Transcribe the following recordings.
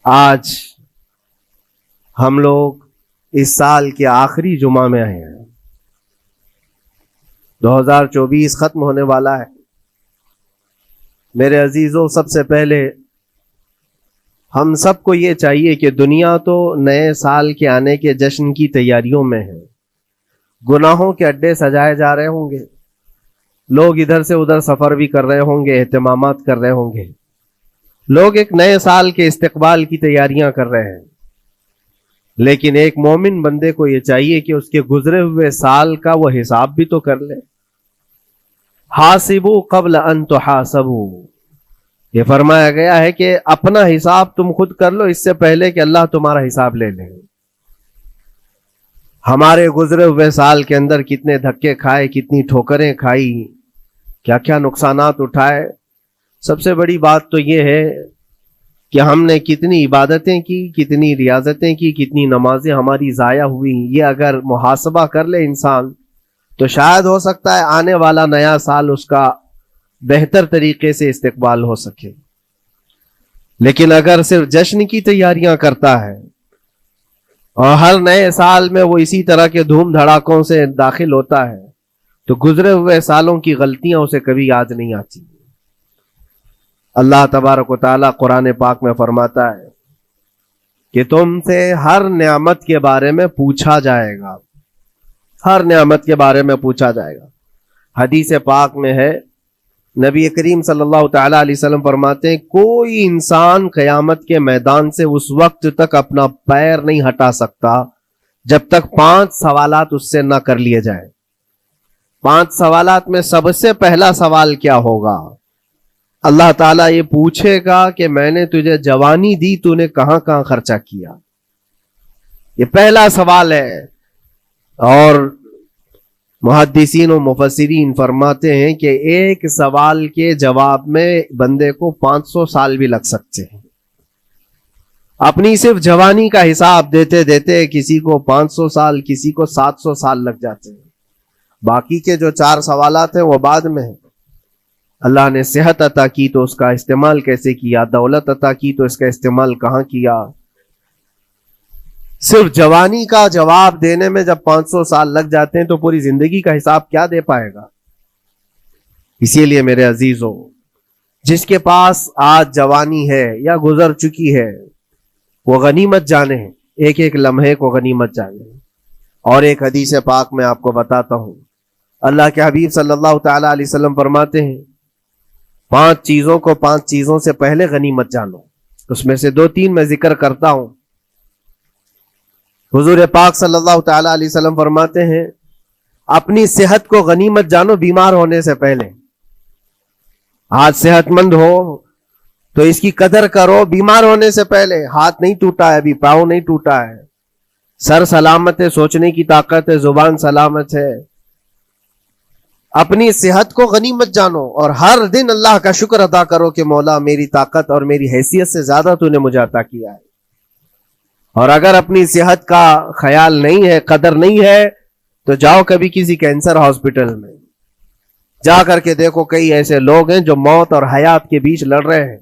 آج ہم لوگ اس سال کے آخری جمعہ میں آئے ہیں. 2024 ختم ہونے والا ہے. میرے عزیزوں، سب سے پہلے ہم سب کو یہ چاہیے کہ دنیا تو نئے سال کے آنے کے جشن کی تیاریوں میں ہے. گناہوں کے اڈے سجائے جا رہے ہوں گے، لوگ ادھر سے ادھر سفر بھی کر رہے ہوں گے، اہتمامات کر رہے ہوں گے، لوگ ایک نئے سال کے استقبال کی تیاریاں کر رہے ہیں. لیکن ایک مومن بندے کو یہ چاہیے کہ اس کے گزرے ہوئے سال کا وہ حساب بھی تو کر لے. حاسبوا قبل ان تحاسبوا، یہ فرمایا گیا ہے کہ اپنا حساب تم خود کر لو اس سے پہلے کہ اللہ تمہارا حساب لے لے. ہمارے گزرے ہوئے سال کے اندر کتنے دھکے کھائے، کتنی ٹھوکریں کھائی، کیا کیا نقصانات اٹھائے. سب سے بڑی بات تو یہ ہے کہ ہم نے کتنی عبادتیں کی، کتنی ریاضتیں کی، کتنی نمازیں ہماری ضائع ہوئی. یہ اگر محاسبہ کر لے انسان تو شاید ہو سکتا ہے آنے والا نیا سال اس کا بہتر طریقے سے استقبال ہو سکے. لیکن اگر صرف جشن کی تیاریاں کرتا ہے اور ہر نئے سال میں وہ اسی طرح کے دھوم دھڑاکوں سے داخل ہوتا ہے تو گزرے ہوئے سالوں کی غلطیاں اسے کبھی یاد نہیں آتی. اللہ تبارک و تعالیٰ قرآن پاک میں فرماتا ہے کہ تم سے ہر نعمت کے بارے میں پوچھا جائے گا، ہر نعمت کے بارے میں پوچھا جائے گا. حدیث پاک میں ہے، نبی کریم صلی اللہ تعالیٰ علیہ وسلم فرماتے ہیں کوئی انسان قیامت کے میدان سے اس وقت تک اپنا پیر نہیں ہٹا سکتا جب تک 5 سوالات اس سے نہ کر لیے جائیں. 5 سوالات میں سب سے پہلا سوال کیا ہوگا؟ اللہ تعالیٰ یہ پوچھے گا کہ میں نے تجھے جوانی دی، تو نے کہاں کہاں خرچہ کیا. یہ پہلا سوال ہے. اور محدثین و مفسرین فرماتے ہیں کہ ایک سوال کے جواب میں بندے کو 500 سال بھی لگ سکتے ہیں. اپنی صرف جوانی کا حساب دیتے دیتے کسی کو 500 سال، کسی کو 700 سال لگ جاتے ہیں. باقی کے جو 4 سوالات ہیں وہ بعد میں ہیں. اللہ نے صحت عطا کی تو اس کا استعمال کیسے کیا، دولت عطا کی تو اس کا استعمال کہاں کیا. صرف جوانی کا جواب دینے میں جب 500 سال لگ جاتے ہیں تو پوری زندگی کا حساب کیا دے پائے گا. اسی لیے میرے عزیزوں، جس کے پاس آج جوانی ہے یا گزر چکی ہے وہ غنیمت جانے، ایک ایک لمحے کو غنیمت جانے. اور ایک حدیث پاک میں آپ کو بتاتا ہوں، اللہ کے حبیب صلی اللہ تعالی علیہ وسلم فرماتے ہیں 5 چیزوں کو 5 چیزوں سے پہلے غنیمت جانو. اس میں سے 2-3 میں ذکر کرتا ہوں. حضور پاک صلی اللہ تعالی علیہ وسلم فرماتے ہیں اپنی صحت کو غنیمت جانو بیمار ہونے سے پہلے. آج صحت مند ہو تو اس کی قدر کرو بیمار ہونے سے پہلے. ہاتھ نہیں ٹوٹا ہے ابھی، پاؤں نہیں ٹوٹا ہے، سر سلامت ہے، سوچنے کی طاقت ہے، زبان سلامت ہے. اپنی صحت کو غنیمت جانو اور ہر دن اللہ کا شکر ادا کرو کہ مولا میری طاقت اور میری حیثیت سے زیادہ تو نے مجھے عطا کیا ہے. اور اگر اپنی صحت کا خیال نہیں ہے، قدر نہیں ہے، تو جاؤ کبھی کسی کینسر ہاسپٹل میں جا کر کے دیکھو. کئی ایسے لوگ ہیں جو موت اور حیات کے بیچ لڑ رہے ہیں.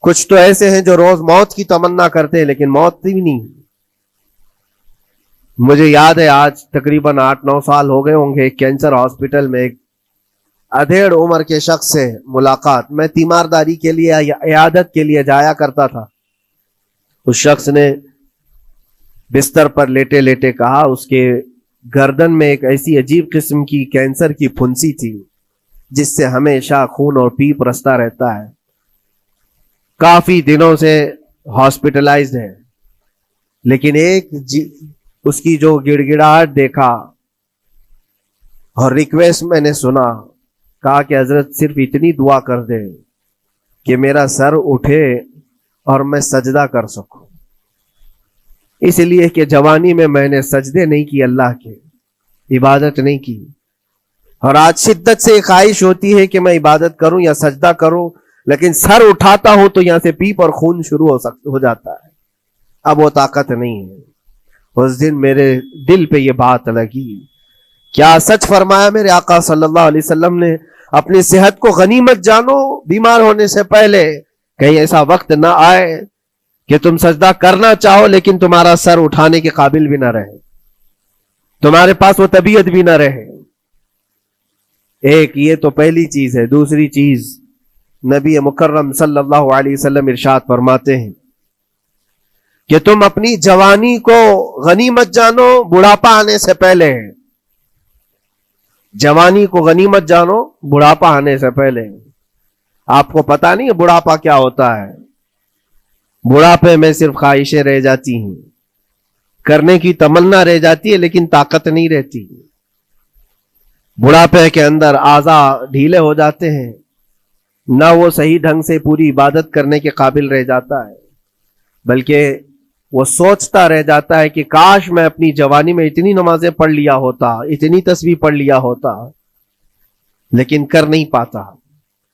کچھ تو ایسے ہیں جو روز موت کی تمنا کرتے ہیں لیکن موت بھی نہیں. مجھے یاد ہے آج تقریباً 8-9 سال ہو گئے ہوں گے، ایک کینسر ہاسپٹل میں ایک ادھیڑ عمر کے شخص سے ملاقات. میں تیمارداری کے لیے یا عیادت کے لیے جایا کرتا تھا. اس شخص نے بستر پر لیٹے لیٹے کہا اس کے گردن میں ایک ایسی عجیب قسم کی کینسر کی پھنسی تھی جس سے ہمیشہ خون اور پیپ رستا رہتا ہے. کافی دنوں سے ہاسپٹلائزڈ ہے. لیکن ایک اس کی جو گڑ گڑاہٹ دیکھا اور ریکویسٹ میں نے سنا، کہا کہ حضرت صرف اتنی دعا کر دے کہ میرا سر اٹھے اور میں سجدہ کر سکوں. اس لیے کہ جوانی میں نے سجدے نہیں کی، اللہ کے عبادت نہیں کی. اور آج شدت سے خواہش ہوتی ہے کہ میں عبادت کروں یا سجدہ کروں، لیکن سر اٹھاتا ہوں تو یہاں سے پیپ اور خون شروع ہو جاتا ہے. اب وہ طاقت نہیں ہے. اس دن میرے دل پہ یہ بات لگی، کیا سچ فرمایا میرے آقا صلی اللہ علیہ وسلم نے، اپنی صحت کو غنیمت جانو بیمار ہونے سے پہلے. کہیں ایسا وقت نہ آئے کہ تم سجدہ کرنا چاہو لیکن تمہارا سر اٹھانے کے قابل بھی نہ رہے, تمہارے پاس وہ طبیعت بھی نہ رہے. ایک یہ تو پہلی چیز ہے. دوسری چیز نبی مکرم صلی اللہ علیہ وسلم ارشاد فرماتے ہیں کہ تم اپنی جوانی کو غنیمت جانو بڑھاپا آنے سے پہلے. جوانی کو غنیمت جانو بڑھاپا آنے سے پہلے. آپ کو پتا نہیں ہے بڑھاپا کیا ہوتا ہے؟ بڑھاپے میں صرف خواہشیں رہ جاتی ہیں, کرنے کی تمنا رہ جاتی ہے لیکن طاقت نہیں رہتی. بڑھاپے کے اندر اعضاء ڈھیلے ہو جاتے ہیں, نہ وہ صحیح ڈھنگ سے پوری عبادت کرنے کے قابل رہ جاتا ہے, بلکہ وہ سوچتا رہ جاتا ہے کہ کاش میں اپنی جوانی میں اتنی نمازیں پڑھ لیا ہوتا, اتنی تسبیح پڑھ لیا ہوتا, لیکن کر نہیں پاتا.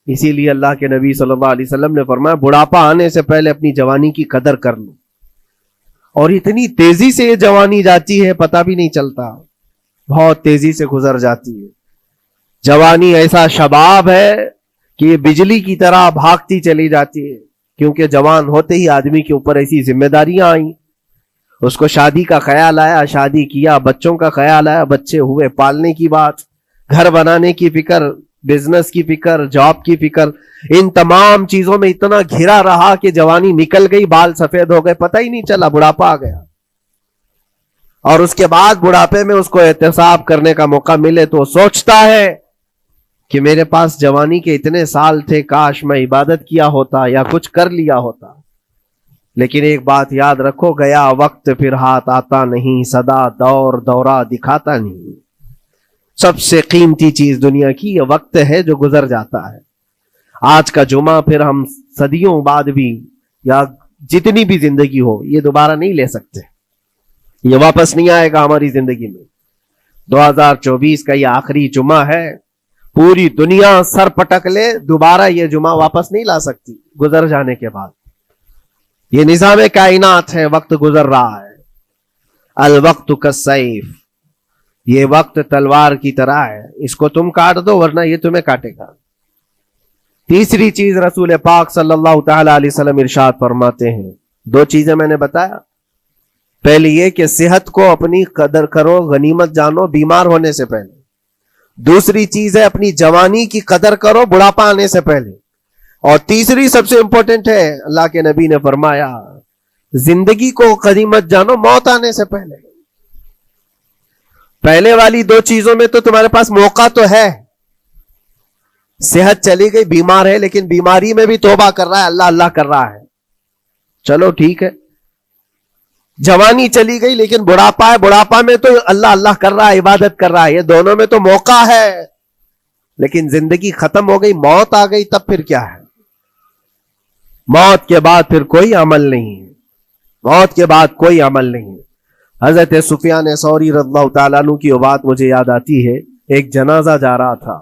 اسی لیے اللہ کے نبی صلی اللہ علیہ وسلم نے فرمایا بڑھاپا آنے سے پہلے اپنی جوانی کی قدر کر لو. اور اتنی تیزی سے یہ جوانی جاتی ہے پتہ بھی نہیں چلتا, بہت تیزی سے گزر جاتی ہے. جوانی ایسا شباب ہے کہ یہ بجلی کی طرح بھاگتی چلی جاتی ہے, کیونکہ جوان ہوتے ہی آدمی کے اوپر ایسی ذمہ داریاں آئیں. اس کو شادی کا خیال آیا, شادی کیا, بچوں کا خیال آیا, بچے ہوئے, پالنے کی بات, گھر بنانے کی فکر, بزنس کی فکر, جاب کی فکر. ان تمام چیزوں میں اتنا گھرا رہا کہ جوانی نکل گئی, بال سفید ہو گئے, پتہ ہی نہیں چلا, بڑھاپا آ گیا. اور اس کے بعد بڑھاپے میں اس کو احتساب کرنے کا موقع ملے تو سوچتا ہے کہ میرے پاس جوانی کے اتنے سال تھے, کاش میں عبادت کیا ہوتا یا کچھ کر لیا ہوتا. لیکن ایک بات یاد رکھو, گیا وقت پھر ہاتھ آتا نہیں, سدا دور دورہ دکھاتا نہیں. سب سے قیمتی چیز دنیا کی یہ وقت ہے جو گزر جاتا ہے. آج کا جمعہ پھر ہم صدیوں بعد بھی یا جتنی بھی زندگی ہو یہ دوبارہ نہیں لے سکتے, یہ واپس نہیں آئے گا ہماری زندگی میں. 2024 کا یہ آخری جمعہ ہے, پوری دنیا سر پٹک لے دوبارہ یہ جمعہ واپس نہیں لا سکتی گزر جانے کے بعد. یہ نظام کائنات ہے, وقت گزر رہا ہے. الوقت کالسیف, یہ وقت تلوار کی طرح ہے, اس کو تم کاٹ دو ورنہ یہ تمہیں کاٹے گا. تیسری چیز رسول پاک صلی اللہ تعالی علیہ وسلم ارشاد فرماتے ہیں, دو چیزیں میں نے بتایا. پہلی یہ کہ صحت کو اپنی قدر کرو, غنیمت جانو بیمار ہونے سے پہلے. دوسری چیز ہے اپنی جوانی کی قدر کرو بڑھاپا آنے سے پہلے. اور تیسری سب سے امپورٹنٹ ہے, اللہ کے نبی نے فرمایا زندگی کو غنیمت جانو موت آنے سے پہلے. پہلے والی دو چیزوں میں تو تمہارے پاس موقع تو ہے. صحت چلی گئی, بیمار ہے, لیکن بیماری میں بھی توبہ کر رہا ہے, اللہ اللہ کر رہا ہے, چلو ٹھیک ہے. جوانی چلی گئی لیکن بڑھاپا ہے, بڑھاپا میں تو اللہ اللہ کر رہا ہے, عبادت کر رہا ہے. یہ دونوں میں تو موقع ہے, لیکن زندگی ختم ہو گئی, موت آ گئی, تب پھر کیا ہے؟ موت کے بعد پھر کوئی عمل نہیں ہے, موت کے بعد کوئی عمل نہیں ہے. حضرت سفیان ثوری رضی اللہ تعالیٰ عنہ کی وہ بات مجھے یاد آتی ہے. ایک جنازہ جا رہا تھا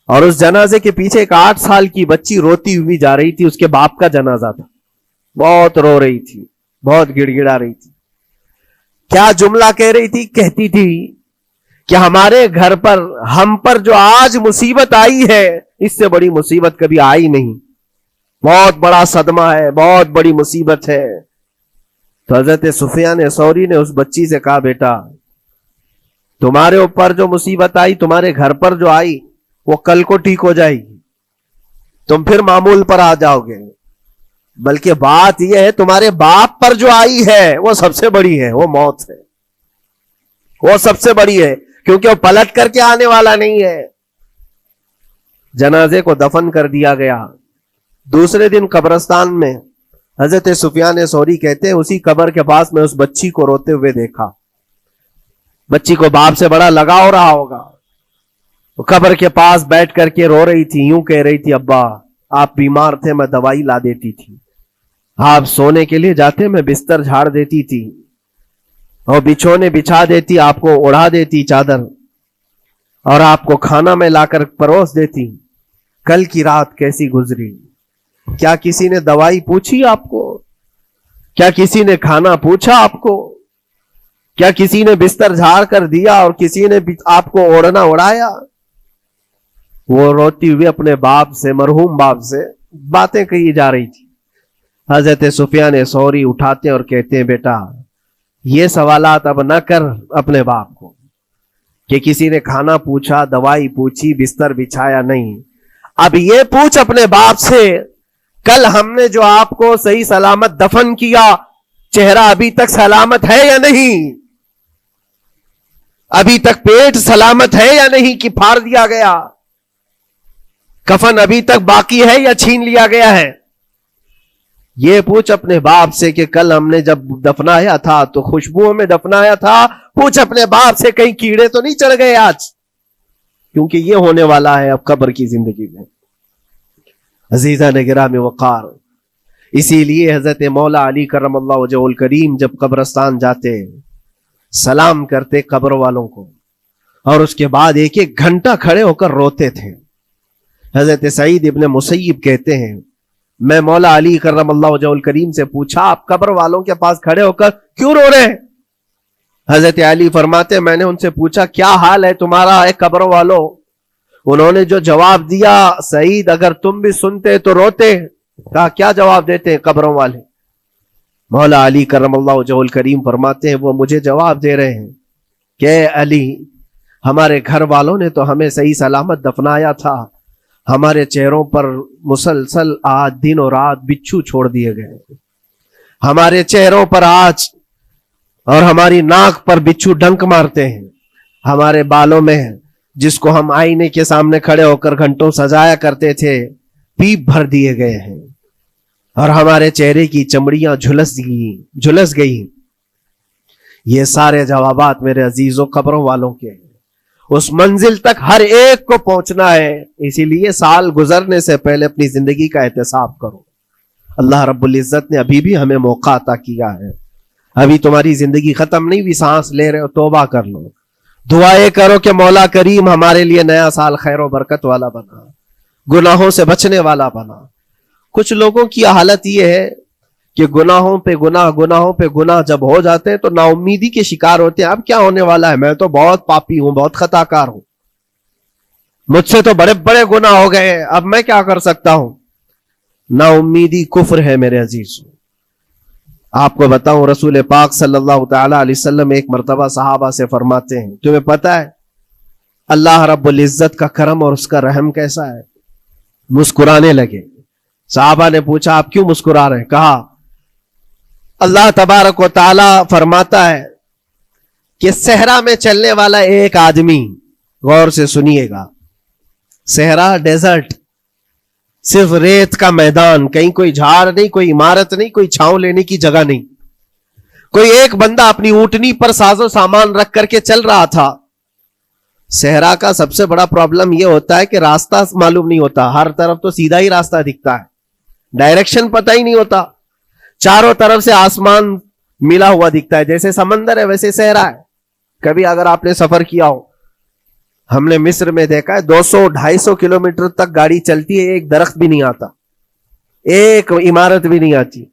اور اس جنازے کے پیچھے ایک 8 سال کی بچی روتی ہوئی جا رہی تھی. اس کے باپ کا جنازہ تھا, بہت رو رہی تھی, بہت گڑ گڑا رہی تھی. کیا جملہ کہہ رہی تھی؟ کہتی تھی کہ ہمارے گھر پر, ہم پر جو آج مصیبت آئی ہے اس سے بڑی مصیبت کبھی آئی نہیں, بہت بڑا صدمہ ہے, بہت بڑی مصیبت ہے. تو حضرت سفیان ثوری نے اس بچی سے کہا بیٹا تمہارے اوپر جو مصیبت آئی, تمہارے گھر پر جو آئی, وہ کل کو ٹھیک ہو جائے گی, تم پھر معمول پر آ جاؤ گے. بلکہ بات یہ ہے تمہارے باپ پر جو آئی ہے وہ سب سے بڑی ہے, وہ موت ہے, وہ سب سے بڑی ہے, کیونکہ وہ پلٹ کر کے آنے والا نہیں ہے. جنازے کو دفن کر دیا گیا. دوسرے دن قبرستان میں حضرت سفیان ثوری کہتے ہیں اسی قبر کے پاس میں اس بچی کو روتے ہوئے دیکھا. بچی کو باپ سے بڑا لگاؤ رہا ہوگا, وہ قبر کے پاس بیٹھ کر کے رو رہی تھی, یوں کہہ رہی تھی ابا آپ بیمار تھے, میں دوائی لا دیتی تھی, آپ سونے کے لیے جاتے میں بستر جھاڑ دیتی تھی اور بچھونے بچھا دیتی, آپ کو اڑا دیتی چادر, اور آپ کو کھانا میں لا کر پروس دیتی. کل کی رات کیسی گزری؟ کیا کسی نے دوائی پوچھی آپ کو؟ کیا کسی نے کھانا پوچھا آپ کو؟ کیا کسی نے بستر جھاڑ کر دیا اور کسی نے آپ کو اوڑھنا اڑایا؟ وہ روتی ہوئی اپنے باپ سے, مرحوم باپ سے باتیں کہی جا رہی تھی. حضرت سفیان ثوری اٹھاتے اور کہتے ہیں بیٹا یہ سوالات اب نہ کر اپنے باپ کو کہ کسی نے کھانا پوچھا, دوائی پوچھی, بستر بچھایا, نہیں. اب یہ پوچھ اپنے باپ سے کل ہم نے جو آپ کو صحیح سلامت دفن کیا چہرہ ابھی تک سلامت ہے یا نہیں, ابھی تک پیٹ سلامت ہے یا نہیں کہ پھاڑ دیا گیا, کفن ابھی تک باقی ہے یا چھین لیا گیا ہے. یہ پوچھ اپنے باپ سے کہ کل ہم نے جب دفنایا تھا تو خوشبوؤں میں دفنایا تھا. پوچھ اپنے باپ سے کہیں کیڑے تو نہیں چڑھ گئے آج, کیونکہ یہ ہونے والا ہے اب قبر کی زندگی میں. عزیزان گرامی وقار, اسی لیے حضرت مولا علی کرم اللہ وجہہ الکریم جب قبرستان جاتے سلام کرتے قبر والوں کو اور اس کے بعد ایک ایک گھنٹہ کھڑے ہو کر روتے تھے. حضرت سعید ابن مسیب کہتے ہیں میں مولا علی کرم اللہ وجہہ الکریم سے پوچھا آپ قبر والوں کے پاس کھڑے ہو کر کیوں رو رہے ہیں؟ حضرت علی فرماتے میں نے ان سے پوچھا کیا حال ہے تمہارا اے قبر والوں؟ انہوں نے جو جواب دیا سعید اگر تم بھی سنتے تو روتے. کہا کیا جواب دیتے ہیں قبروں والے؟ مولا علی کرم اللہ وجہہ الکریم فرماتے ہیں وہ مجھے جواب دے رہے ہیں کہ علی ہمارے گھر والوں نے تو ہمیں صحیح سلامت دفنایا تھا, ہمارے چہروں پر مسلسل آج دن اور رات بچھو چھوڑ دیے گئے, ہمارے چہروں پر آج اور ہماری ناک پر بچھو ڈنک مارتے ہیں, ہمارے بالوں میں جس کو ہم آئینے کے سامنے کھڑے ہو کر گھنٹوں سجایا کرتے تھے پیپ بھر دیے گئے ہیں, اور ہمارے چہرے کی چمڑیاں جھلس گئی. یہ سارے جوابات میرے عزیزوں قبروں والوں کے ہیں. اس منزل تک ہر ایک کو پہنچنا ہے, اسی لیے سال گزرنے سے پہلے اپنی زندگی کا احتساب کرو. اللہ رب العزت نے ابھی بھی ہمیں موقع عطا کیا ہے, ابھی تمہاری زندگی ختم نہیں ہوئی, سانس لے رہے ہو, توبہ کر لو, دعائیں کرو کہ مولا کریم ہمارے لیے نیا سال خیر و برکت والا بنا, گناہوں سے بچنے والا بنا. کچھ لوگوں کی حالت یہ ہے کہ گناہوں پہ گناہ جب ہو جاتے ہیں تو نا امیدی کے شکار ہوتے ہیں. اب کیا ہونے والا ہے, میں تو بہت پاپی ہوں, بہت خطا کار ہوں, مجھ سے تو بڑے بڑے گناہ ہو گئے ہیں, اب میں کیا کر سکتا ہوں. نا امیدی کفر ہے میرے عزیزوں. آپ کو بتاؤں رسول پاک صلی اللہ تعالی علیہ وسلم ایک مرتبہ صحابہ سے فرماتے ہیں تمہیں پتا ہے اللہ رب العزت کا کرم اور اس کا رحم کیسا ہے؟ مسکرانے لگے. صحابہ نے پوچھا آپ کیوں مسکرا رہے ہیں؟ کہا اللہ تبارک و تعالی فرماتا ہے کہ صحرا میں چلنے والا ایک آدمی, غور سے سنیے گا, صحرا ڈیزرٹ, صرف ریت کا میدان, کہیں کوئی جھاڑ نہیں, کوئی عمارت نہیں, کوئی چھاؤں لینے کی جگہ نہیں. کوئی ایک بندہ اپنی اونٹنی پر ساز و سامان رکھ کر کے چل رہا تھا. صحرا کا سب سے بڑا پرابلم یہ ہوتا ہے کہ راستہ معلوم نہیں ہوتا, ہر طرف تو سیدھا ہی راستہ دکھتا ہے, ڈائریکشن پتہ ہی نہیں ہوتا, چاروں طرف سے آسمان ملا ہوا دکھتا ہے, جیسے سمندر ہے ویسے صحرا ہے. کبھی اگر آپ نے سفر کیا ہو, ہم نے مصر میں دیکھا ہے 200-250 کلومیٹر تک گاڑی چلتی ہے, ایک درخت بھی نہیں آتا, ایک عمارت بھی نہیں آتی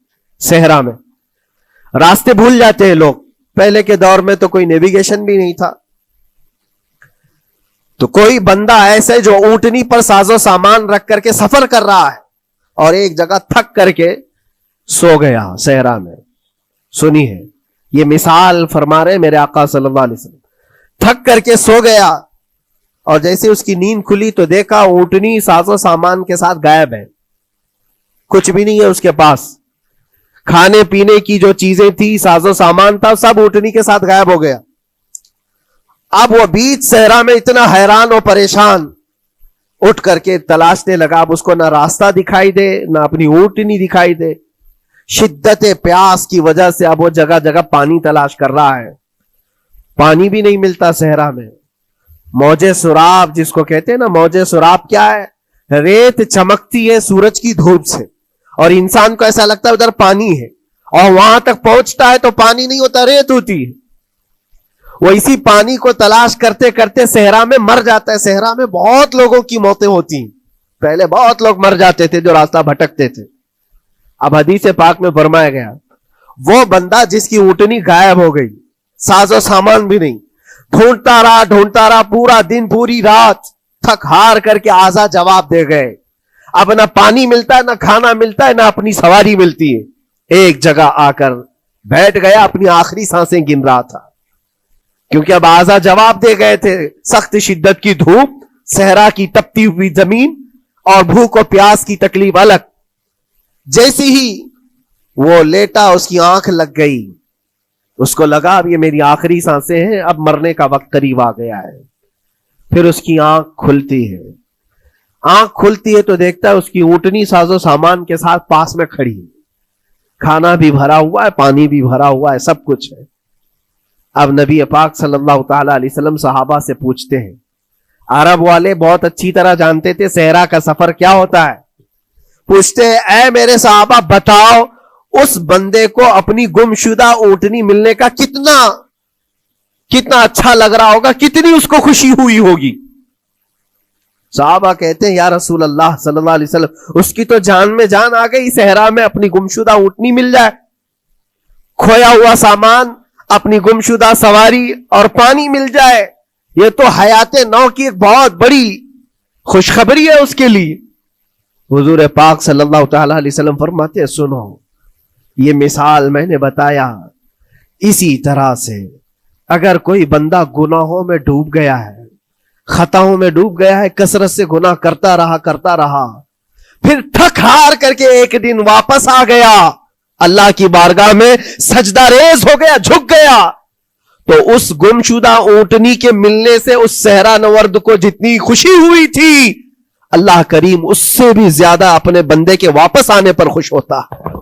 صحرا میں. راستے بھول جاتے ہیں لوگ. پہلے کے دور میں تو کوئی نیویگیشن بھی نہیں تھا. تو کوئی بندہ ایسے جو اونٹنی پر ساز و سامان رکھ کر کے سفر کر رہا ہے اور ایک جگہ تھک کر کے سو گیا صحرا میں. سنی ہے یہ مثال فرما رہے میرے آقا صلی اللہ علیہ وسلم. تھک کر کے سو گیا اور جیسے اس کی نیند کھلی تو دیکھا اونٹنی ساز و سامان کے ساتھ غائب ہے, کچھ بھی نہیں ہے اس کے پاس. کھانے پینے کی جو چیزیں تھی, ساز و سامان تھا, سب اونٹنی کے ساتھ غائب ہو گیا. اب وہ بیچ صحرا میں اتنا حیران اور پریشان, اٹھ کر کے تلاشنے لگا. اب اس کو نہ راستہ دکھائی دے, نہ اپنی اونٹنی دکھائی دے. شدت پیاس کی وجہ سے اب وہ جگہ جگہ پانی تلاش کر رہا ہے, پانی بھی نہیں ملتا صحرا میں. موجے سراب جس کو کہتے ہیں نا, موجے سراب کیا ہے؟ ریت چمکتی ہے سورج کی دھوپ سے اور انسان کو ایسا لگتا ہے ادھر پانی ہے, اور وہاں تک پہنچتا ہے تو پانی نہیں ہوتا, ریت ہوتی ہے. وہ اسی پانی کو تلاش کرتے کرتے صحرا میں مر جاتا ہے. صحرا میں بہت لوگوں کی موتیں ہوتی ہیں, پہلے بہت لوگ مر جاتے تھے جو راستہ بھٹکتے تھے. اب حدیث پاک میں فرمایا گیا وہ بندہ جس کی اونٹنی غائب ہو گئی, ساز و سامان بھی نہیں, ڈھونڈتا رہا پورا دن پوری رات, تھک ہار کر کے آزا جواب دے گئے. اب نہ پانی ملتا ہے، نہ کھانا ملتا ہے، نہ اپنی سواری ملتی ہے۔ ایک جگہ آ کر بیٹھ گیا، اپنی آخری سانسیں گن رہا تھا، کیونکہ اب اعضا جواب دے گئے تھے۔ سخت شدت کی دھوپ، صحرا کی تپتی ہوئی زمین اور بھوک و پیاس کی تکلیف الگ۔ جیسی ہی وہ لیٹا اس کی آنکھ لگ گئی، اس کو لگا اب یہ میری آخری سانسیں ہیں، اب مرنے کا وقت قریب آ گیا ہے۔ پھر اس کی آنکھ کھلتی ہے، آنکھ کھلتی ہے تو دیکھتا ہے اس کی اونٹنی ساز و سامان کے ساتھ پاس میں کھڑی ہے، کھانا بھی بھرا ہوا ہے، پانی بھی بھرا ہوا ہے، سب کچھ ہے۔ اب نبی پاک صلی اللہ تعالی علیہ وسلم صحابہ سے پوچھتے ہیں، عرب والے بہت اچھی طرح جانتے تھے صحرا کا سفر کیا ہوتا ہے، پوچھتے ہیں اے میرے صحابہ بتاؤ اس بندے کو اپنی گمشدہ اونٹنی ملنے کا کتنا اچھا لگ رہا ہوگا، کتنی اس کو خوشی ہوئی ہوگی۔ صحابہ کہتے ہیں یا رسول اللہ صلی اللہ علیہ وسلم اس کی تو جان میں جان آ گئی، صحرا میں اپنی گمشدہ اونٹنی مل جائے، کھویا ہوا سامان، اپنی گمشدہ سواری اور پانی مل جائے، یہ تو حیات نو کی ایک بہت بڑی خوشخبری ہے اس کے لیے۔ حضور پاک صلی اللہ تعالی علیہ وسلم فرماتے ہیں سنو، یہ مثال میں نے بتایا، اسی طرح سے اگر کوئی بندہ گناہوں میں ڈوب گیا ہے، خطاؤں میں ڈوب گیا ہے، کثرت سے گناہ کرتا رہا، پھر تھک ہار کر کے ایک دن واپس آ گیا، اللہ کی بارگاہ میں سجدہ ریز ہو گیا، جھک گیا، تو اس گمشدہ اونٹنی کے ملنے سے اس صحرا نورد کو جتنی خوشی ہوئی تھی، اللہ کریم اس سے بھی زیادہ اپنے بندے کے واپس آنے پر خوش ہوتا ہے،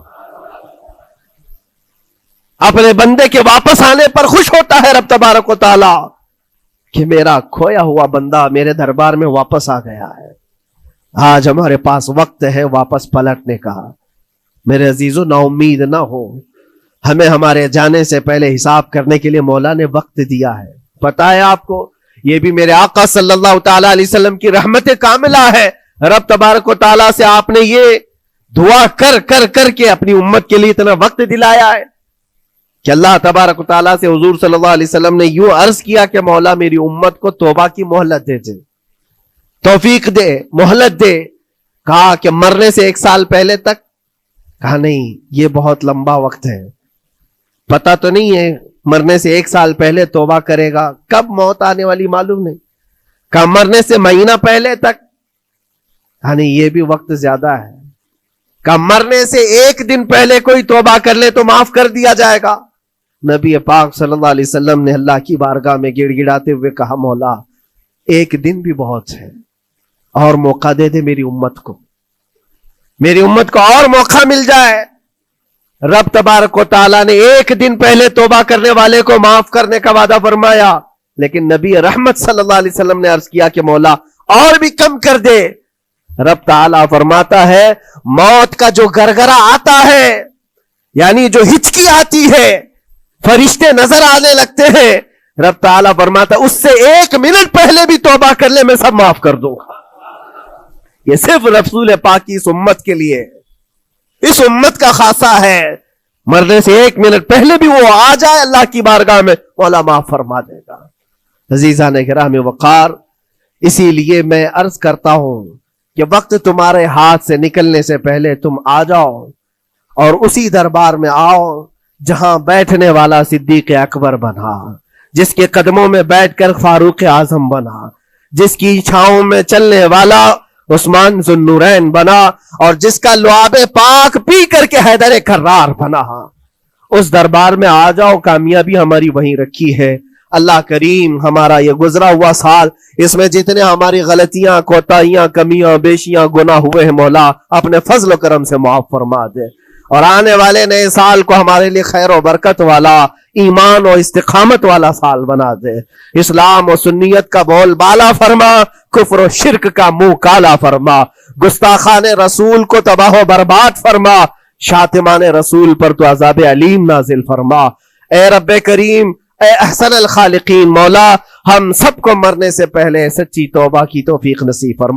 اپنے بندے کے واپس آنے پر خوش ہوتا ہے رب تبارک و تعالی کہ میرا کھویا ہوا بندہ میرے دربار میں واپس آ گیا ہے۔ آج ہمارے پاس وقت ہے واپس پلٹنے کا، میرے عزیزو نا امید نہ ہو، ہمیں ہمارے جانے سے پہلے حساب کرنے کے لیے مولا نے وقت دیا ہے۔ پتا ہے آپ کو یہ بھی میرے آقا صلی اللہ تعالی علیہ وسلم کی رحمت کاملہ ہے، رب تبارک و تعالیٰ سے آپ نے یہ دعا کر کے اپنی امت کے لیے اتنا وقت دلایا ہے کہ اللہ تبارک و تعالیٰ سے حضور صلی اللہ علیہ وسلم نے یوں عرض کیا کہ مولا میری امت کو توبہ کی مہلت دے، توفیق دے، مہلت دے۔ کہا کہ مرنے سے 1 سال پہلے تک؟ کہا نہیں، یہ بہت لمبا وقت ہے، پتہ تو نہیں ہے مرنے سے 1 سال پہلے توبہ کرے گا، کب موت آنے والی معلوم نہیں۔ کہا مرنے سے مہینہ پہلے تک؟ کہا نہیں، یہ بھی وقت زیادہ ہے۔ کہا مرنے سے 1 دن پہلے کوئی توبہ کر لے تو معاف کر دیا جائے گا۔ نبی پاک صلی اللہ علیہ وسلم نے اللہ کی بارگاہ میں گڑ گڑاتے ہوئے کہا مولا 1 دن بھی بہت ہے، اور موقع دے دے میری امت کو، میری امت کو اور موقع مل جائے۔ رب تبارک و تعالیٰ نے 1 دن پہلے توبہ کرنے والے کو معاف کرنے کا وعدہ فرمایا، لیکن نبی رحمت صلی اللہ علیہ وسلم نے عرض کیا کہ مولا اور بھی کم کر دے۔ رب تعالیٰ فرماتا ہے موت کا جو گرگرا آتا ہے، یعنی جو ہچکی آتی ہے، فرشتے نظر آنے لگتے ہیں، رب تعالیٰ فرماتا ہے اس سے 1 منٹ پہلے بھی توبہ کر لے میں سب معاف کر دوں گا۔ یہ صرف رسول پاک کی اس امت کے لیے، اس امت کا خاصہ ہے، مرنے سے 1 منٹ پہلے بھی وہ آ جائے اللہ کی بارگاہ میں، مولا معاف فرما دے گا۔ عزیزان کرام وقار، اسی لیے میں عرض کرتا ہوں کہ وقت تمہارے ہاتھ سے نکلنے سے پہلے تم آ جاؤ اور اسی دربار میں آؤ جہاں بیٹھنے والا صدیق اکبر بنا، جس کے قدموں میں بیٹھ کر فاروق اعظم بنا، جس کی چھاؤں میں چلنے والا عثمان ذو النورین بنا، اور جس کا لعاب پاک پی کر کے حیدر کرار بنا۔ اس دربار میں آ جاؤ، کامیابی ہماری وہیں رکھی ہے۔ اللہ کریم ہمارا یہ گزرا ہوا سال، اس میں جتنے ہماری غلطیاں، کوتاہیاں، کمیاں، بیشیاں، گناہ ہوئے ہیں مولا اپنے فضل و کرم سے معاف فرما دے، اور آنے والے نئے سال کو ہمارے لیے خیر و برکت والا، ایمان و استقامت والا سال بنا دے۔ اسلام و سنیت کا بول بالا فرما، کفر و شرک کا منہ کالا فرما، گستاخان رسول کو تباہ و برباد فرما، شاتمان رسول پر تو عذاب علیم نازل فرما۔ اے رب کریم، اے احسن الخالقین، مولا ہم سب کو مرنے سے پہلے سچی توبہ کی توفیق نصیب فرما۔